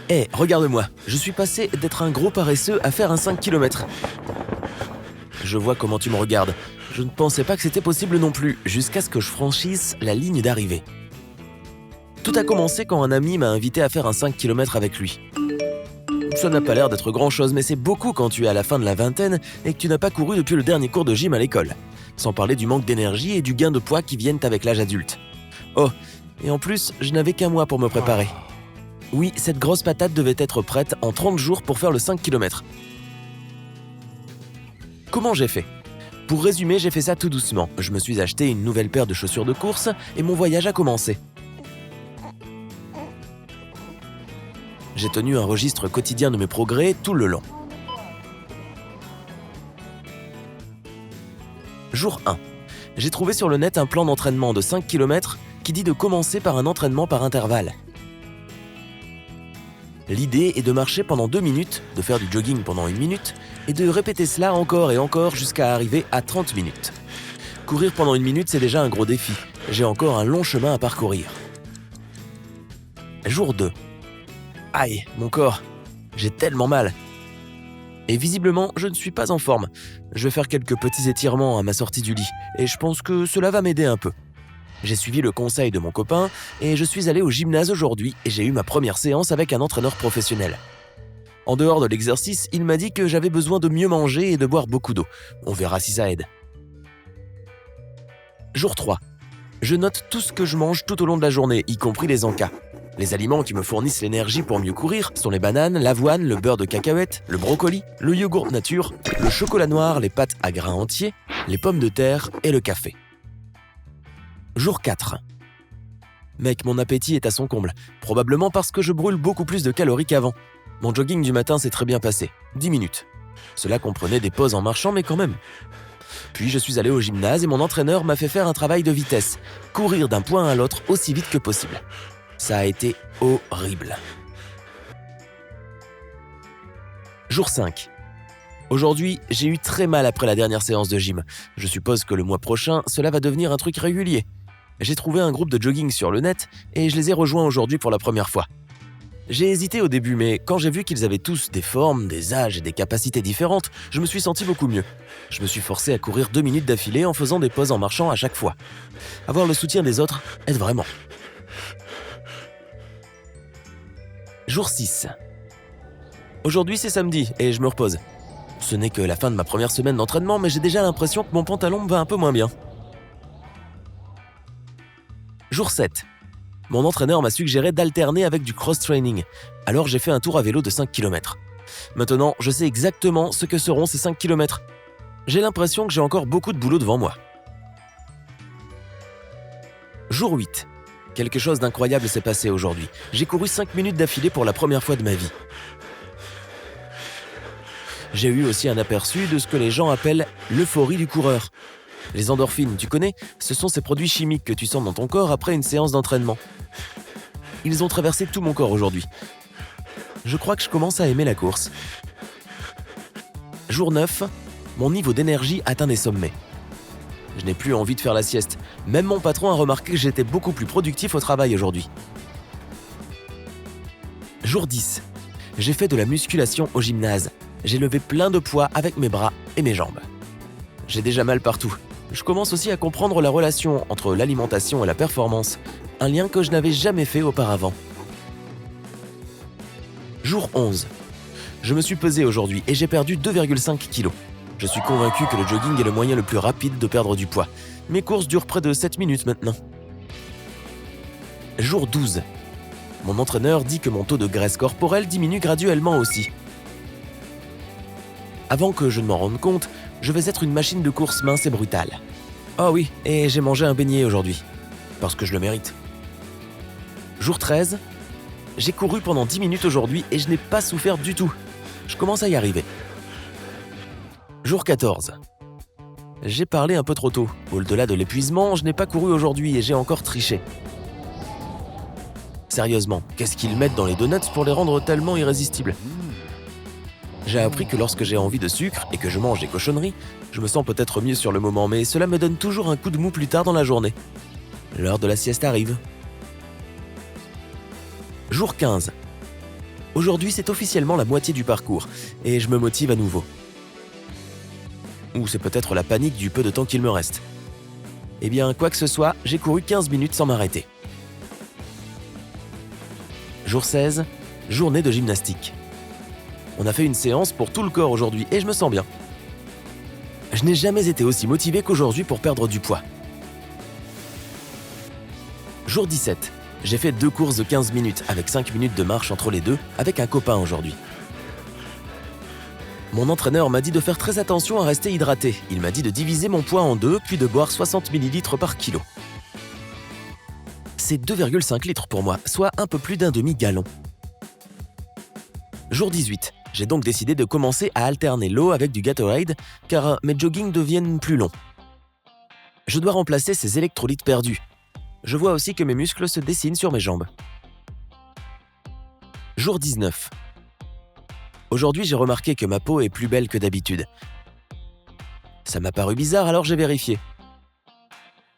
Hé, regarde-moi, je suis passé d'être un gros paresseux à faire un 5 km. Je vois comment tu me regardes. Je ne pensais pas que c'était possible non plus, jusqu'à ce que je franchisse la ligne d'arrivée. Tout a commencé quand un ami m'a invité à faire un 5 km avec lui. Ça n'a pas l'air d'être grand-chose, mais c'est beaucoup quand tu es à la fin de la vingtaine et que tu n'as pas couru depuis le dernier cours de gym à l'école. Sans parler du manque d'énergie et du gain de poids qui viennent avec l'âge adulte. Oh, et en plus, je n'avais qu'un mois pour me préparer. Oui, cette grosse patate devait être prête en 30 jours pour faire le 5 km. Comment j'ai fait ? Pour résumer, j'ai fait ça tout doucement. Je me suis acheté une nouvelle paire de chaussures de course et mon voyage a commencé. J'ai tenu un registre quotidien de mes progrès tout le long. Jour 1. J'ai trouvé sur le net un plan d'entraînement de 5 km qui dit de commencer par un entraînement par intervalle. L'idée est de marcher pendant 2 minutes, de faire du jogging pendant 1 minute et de répéter cela encore et encore jusqu'à arriver à 30 minutes. Courir pendant 1 minute, c'est déjà un gros défi. J'ai encore un long chemin à parcourir. Jour 2. Aïe, mon corps, j'ai tellement mal. Et visiblement, je ne suis pas en forme. Je vais faire quelques petits étirements à ma sortie du lit et je pense que cela va m'aider un peu. J'ai suivi le conseil de mon copain et je suis allé au gymnase aujourd'hui et j'ai eu ma première séance avec un entraîneur professionnel. En dehors de l'exercice, il m'a dit que j'avais besoin de mieux manger et de boire beaucoup d'eau. On verra si ça aide. Jour 3. Je note tout ce que je mange tout au long de la journée, y compris les encas. Les aliments qui me fournissent l'énergie pour mieux courir sont les bananes, l'avoine, le beurre de cacahuète, le brocoli, le yogourt nature, le chocolat noir, les pâtes à grains entiers, les pommes de terre et le café. Jour 4. Mec, mon appétit est à son comble, probablement parce que je brûle beaucoup plus de calories qu'avant. Mon jogging du matin s'est très bien passé, 10 minutes. Cela comprenait des pauses en marchant, mais quand même. Puis je suis allé au gymnase et mon entraîneur m'a fait faire un travail de vitesse, courir d'un point à l'autre aussi vite que possible. Ça a été horrible. Jour 5. Aujourd'hui, j'ai eu très mal après la dernière séance de gym. Je suppose que le mois prochain, cela va devenir un truc régulier. J'ai trouvé un groupe de jogging sur le net et je les ai rejoints aujourd'hui pour la première fois. J'ai hésité au début, mais quand j'ai vu qu'ils avaient tous des formes, des âges et des capacités différentes, je me suis senti beaucoup mieux. Je me suis forcé à courir 2 minutes d'affilée en faisant des pauses en marchant à chaque fois. Avoir le soutien des autres aide vraiment. Jour 6. Aujourd'hui, c'est samedi et je me repose. Ce n'est que la fin de ma première semaine d'entraînement, mais j'ai déjà l'impression que mon pantalon me va un peu moins bien. Jour 7. Mon entraîneur m'a suggéré d'alterner avec du cross-training, alors j'ai fait un tour à vélo de 5 km. Maintenant, je sais exactement ce que seront ces 5 km. J'ai l'impression que j'ai encore beaucoup de boulot devant moi. Jour 8. Quelque chose d'incroyable s'est passé aujourd'hui. J'ai couru 5 minutes d'affilée pour la première fois de ma vie. J'ai eu aussi un aperçu de ce que les gens appellent l'euphorie du coureur. Les endorphines, tu connais ? Ce sont ces produits chimiques que tu sens dans ton corps après une séance d'entraînement. Ils ont traversé tout mon corps aujourd'hui. Je crois que je commence à aimer la course. Jour 9, mon niveau d'énergie atteint des sommets. Je n'ai plus envie de faire la sieste. Même mon patron a remarqué que j'étais beaucoup plus productif au travail aujourd'hui. Jour 10. J'ai fait de la musculation au gymnase. J'ai levé plein de poids avec mes bras et mes jambes. J'ai déjà mal partout. Je commence aussi à comprendre la relation entre l'alimentation et la performance, un lien que je n'avais jamais fait auparavant. Jour 11. Je me suis pesé aujourd'hui et j'ai perdu 2,5 kg. Je suis convaincu que le jogging est le moyen le plus rapide de perdre du poids. Mes courses durent près de 7 minutes maintenant. Jour 12. Mon entraîneur dit que mon taux de graisse corporelle diminue graduellement aussi. Avant que je ne m'en rende compte, je vais être une machine de course mince et brutale. Oh oui, et j'ai mangé un beignet aujourd'hui, parce que je le mérite. Jour 13. J'ai couru pendant 10 minutes aujourd'hui et je n'ai pas souffert du tout. Je commence à y arriver. Jour 14. J'ai parlé un peu trop tôt. Au-delà de l'épuisement, je n'ai pas couru aujourd'hui et j'ai encore triché. Sérieusement, qu'est-ce qu'ils mettent dans les donuts pour les rendre tellement irrésistibles ? J'ai appris que lorsque j'ai envie de sucre et que je mange des cochonneries, je me sens peut-être mieux sur le moment, mais cela me donne toujours un coup de mou plus tard dans la journée. L'heure de la sieste arrive. Jour 15. Aujourd'hui, c'est officiellement la moitié du parcours et je me motive à nouveau. Ou c'est peut-être la panique du peu de temps qu'il me reste. Eh bien, quoi que ce soit, j'ai couru 15 minutes sans m'arrêter. Jour 16, journée de gymnastique. On a fait une séance pour tout le corps aujourd'hui et je me sens bien. Je n'ai jamais été aussi motivé qu'aujourd'hui pour perdre du poids. Jour 17, j'ai fait 2 courses de 15 minutes avec 5 minutes de marche entre les deux avec un copain aujourd'hui. Mon entraîneur m'a dit de faire très attention à rester hydraté. Il m'a dit de diviser mon poids en 2 puis de boire 60 ml par kilo. C'est 2,5 litres pour moi, soit un peu plus d'un demi-gallon. Jour 18, j'ai donc décidé de commencer à alterner l'eau avec du Gatorade car mes joggings deviennent plus longs. Je dois remplacer ces électrolytes perdus. Je vois aussi que mes muscles se dessinent sur mes jambes. Jour 19. Aujourd'hui, j'ai remarqué que ma peau est plus belle que d'habitude. Ça m'a paru bizarre, alors j'ai vérifié.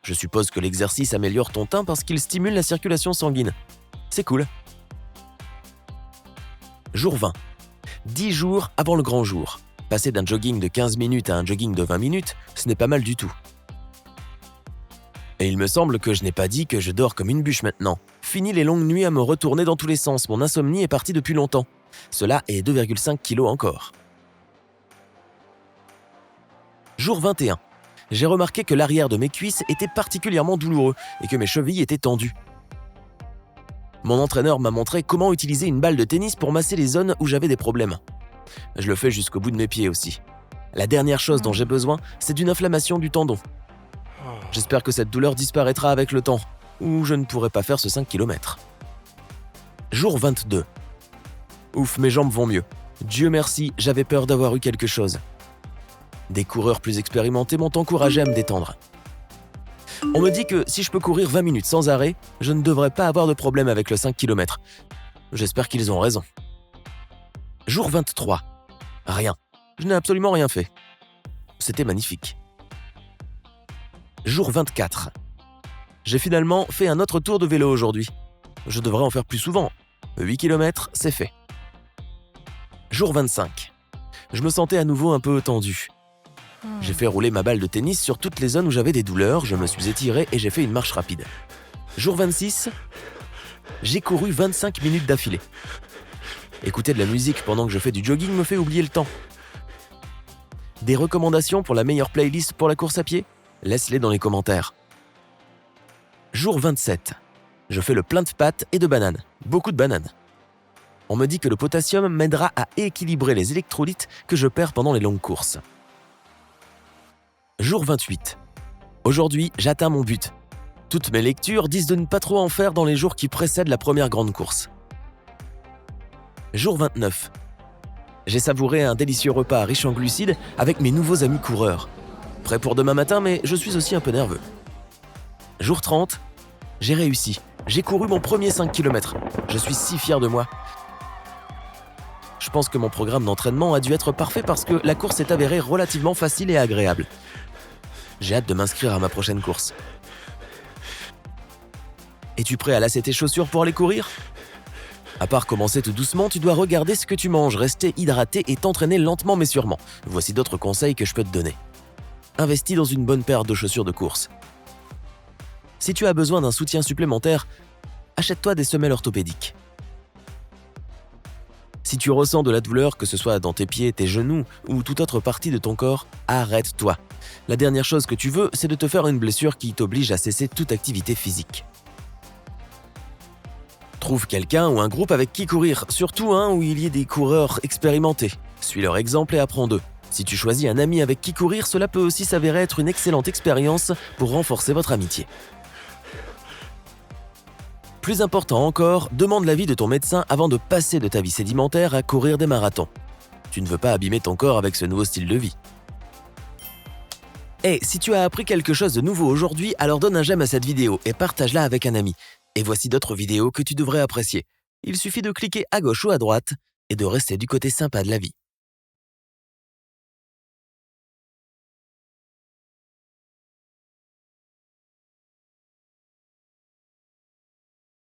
Je suppose que l'exercice améliore ton teint parce qu'il stimule la circulation sanguine. C'est cool. Jour 20. 10 jours avant le grand jour. Passer d'un jogging de 15 minutes à un jogging de 20 minutes, ce n'est pas mal du tout. Et il me semble que je n'ai pas dit que je dors comme une bûche maintenant. Fini les longues nuits à me retourner dans tous les sens, mon insomnie est partie depuis longtemps. Cela est 2,5 kilos encore. Jour 21. J'ai remarqué que l'arrière de mes cuisses était particulièrement douloureux et que mes chevilles étaient tendues. Mon entraîneur m'a montré comment utiliser une balle de tennis pour masser les zones où j'avais des problèmes. Je le fais jusqu'au bout de mes pieds aussi. La dernière chose dont j'ai besoin, c'est d'une inflammation du tendon. J'espère que cette douleur disparaîtra avec le temps, ou je ne pourrai pas faire ce 5 km. Jour 22. Ouf, mes jambes vont mieux. Dieu merci, j'avais peur d'avoir eu quelque chose. Des coureurs plus expérimentés m'ont encouragé à me détendre. On me dit que si je peux courir 20 minutes sans arrêt, je ne devrais pas avoir de problème avec le 5 km. J'espère qu'ils ont raison. Jour 23. Rien. Je n'ai absolument rien fait. C'était magnifique. Jour 24. J'ai finalement fait un autre tour de vélo aujourd'hui. Je devrais en faire plus souvent. 8 km, c'est fait. Jour 25. Je me sentais à nouveau un peu tendu. J'ai fait rouler ma balle de tennis sur toutes les zones où j'avais des douleurs, je me suis étiré et j'ai fait une marche rapide. Jour 26. J'ai couru 25 minutes d'affilée. Écouter de la musique pendant que je fais du jogging me fait oublier le temps. Des recommandations pour la meilleure playlist pour la course à pied ? Laisse-les dans les commentaires. Jour 27. Je fais le plein de pâtes et de bananes. Beaucoup de bananes. On me dit que le potassium m'aidera à équilibrer les électrolytes que je perds pendant les longues courses. Jour 28. Aujourd'hui, j'atteins mon but. Toutes mes lectures disent de ne pas trop en faire dans les jours qui précèdent la première grande course. Jour 29. J'ai savouré un délicieux repas riche en glucides avec mes nouveaux amis coureurs. Prêt pour demain matin, mais je suis aussi un peu nerveux. Jour 30. J'ai réussi. J'ai couru mon premier 5 km. Je suis si fier de moi. Je pense que mon programme d'entraînement a dû être parfait parce que la course s'est avérée relativement facile et agréable. J'ai hâte de m'inscrire à ma prochaine course. Es-tu prêt à lasser tes chaussures pour aller courir ? À part commencer tout doucement, tu dois regarder ce que tu manges, rester hydraté et t'entraîner lentement mais sûrement. Voici d'autres conseils que je peux te donner. Investis dans une bonne paire de chaussures de course. Si tu as besoin d'un soutien supplémentaire, achète-toi des semelles orthopédiques. Si tu ressens de la douleur, que ce soit dans tes pieds, tes genoux ou toute autre partie de ton corps, arrête-toi. La dernière chose que tu veux, c'est de te faire une blessure qui t'oblige à cesser toute activité physique. Trouve quelqu'un ou un groupe avec qui courir, surtout un où il y ait des coureurs expérimentés. Suis leur exemple et apprends d'eux. Si tu choisis un ami avec qui courir, cela peut aussi s'avérer être une excellente expérience pour renforcer votre amitié. Plus important encore, demande l'avis de ton médecin avant de passer de ta vie sédimentaire à courir des marathons. Tu ne veux pas abîmer ton corps avec ce nouveau style de vie. Et si tu as appris quelque chose de nouveau aujourd'hui, alors donne un j'aime à cette vidéo et partage-la avec un ami. Et voici d'autres vidéos que tu devrais apprécier. Il suffit de cliquer à gauche ou à droite et de rester du côté sympa de la vie.